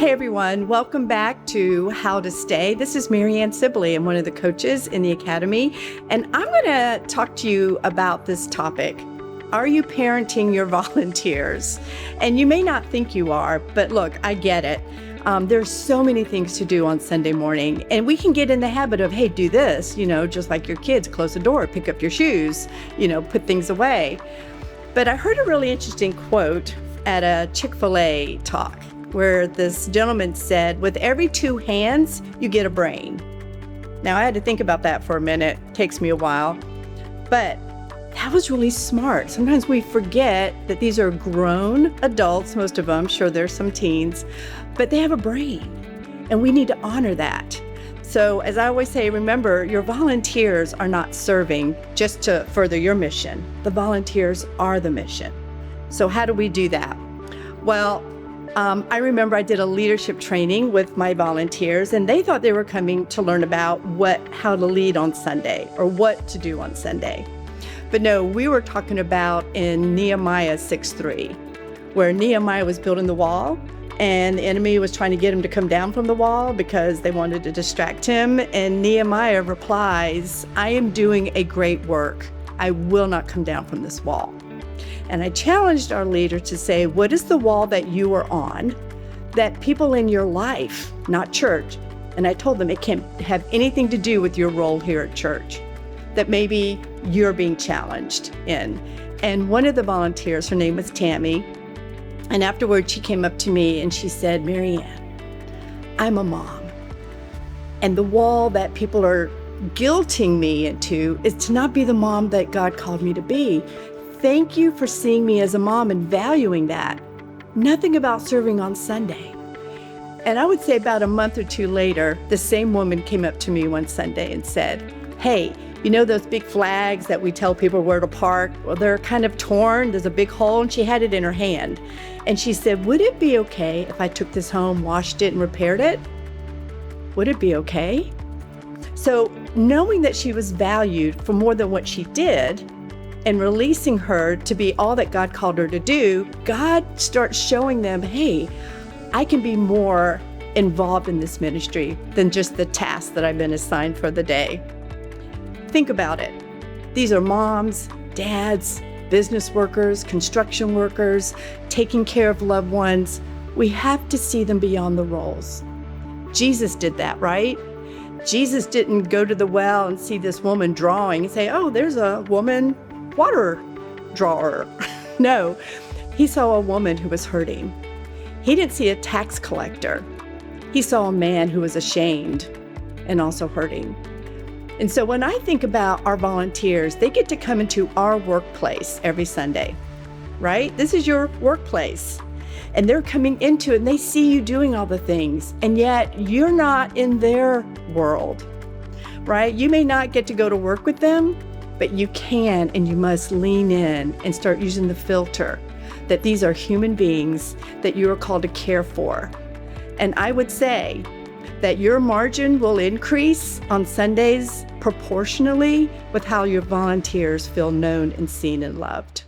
Hey everyone, welcome back to How to Stay. This is Marianne Sibley. I'm one of the coaches in the Academy, and I'm going to talk to you about this topic. Are you parenting your volunteers? And you may not think you are, but look, I get it. There's so many things to do on Sunday morning, and we can get in the habit of, hey, do this, just like your kids, close the door, pick up your shoes, put things away. But I heard a really interesting quote at a Chick-fil-A talk, where this gentleman said, with every two hands, you get a brain. Now, I had to think about that for a minute. It takes me a while. But that was really smart. Sometimes we forget that these are grown adults, most of them. Sure, there's some teens, but they have a brain, and we need to honor that. So, as I always say, remember, your volunteers are not serving just to further your mission. The volunteers are the mission. So how do we do that? Well, I remember I did a leadership training with my volunteers, and they thought they were coming to learn about how to lead on Sunday or what to do on Sunday. But no, we were talking about in Nehemiah 6:3, where Nehemiah was building the wall, and the enemy was trying to get him to come down from the wall because they wanted to distract him. And Nehemiah replies, I am doing a great work. I will not come down from this wall. And I challenged our leader to say, what is the wall that you are on that people in your life, not church, and I told them it can't have anything to do with your role here at church, that maybe you're being challenged in. And one of the volunteers, her name was Tammy, and afterwards she came up to me and she said, Marianne, I'm a mom. And the wall that people are guilting me into is to not be the mom that God called me to be. Thank you for seeing me as a mom and valuing that. Nothing about serving on Sunday. And I would say about a month or two later, the same woman came up to me one Sunday and said, hey, those big flags that we tell people where to park? Well, they're kind of torn. There's a big hole, and she had it in her hand. And she said, would it be okay if I took this home, washed it, and repaired it? Would it be okay? So knowing that she was valued for more than what she did, and releasing her to be all that God called her to do, God starts showing them, hey, I can be more involved in this ministry than just the task that I've been assigned for the day. Think about it. These are moms, dads, business workers, construction workers, taking care of loved ones. We have to see them beyond the roles. Jesus did that, right? Jesus didn't go to the well and see this woman drawing and say, oh, there's a woman water drawer. No, he saw a woman who was hurting. He didn't see a tax collector. He saw a man who was ashamed and also hurting. And so when I think about our volunteers, they get to come into our workplace every Sunday, right? This is your workplace. And they're coming into it and they see you doing all the things, and yet you're not in their world, right? You may not get to go to work with them, but you can and you must lean in and start using the filter that these are human beings that you are called to care for. And I would say that your margin will increase on Sundays proportionally with how your volunteers feel known and seen and loved.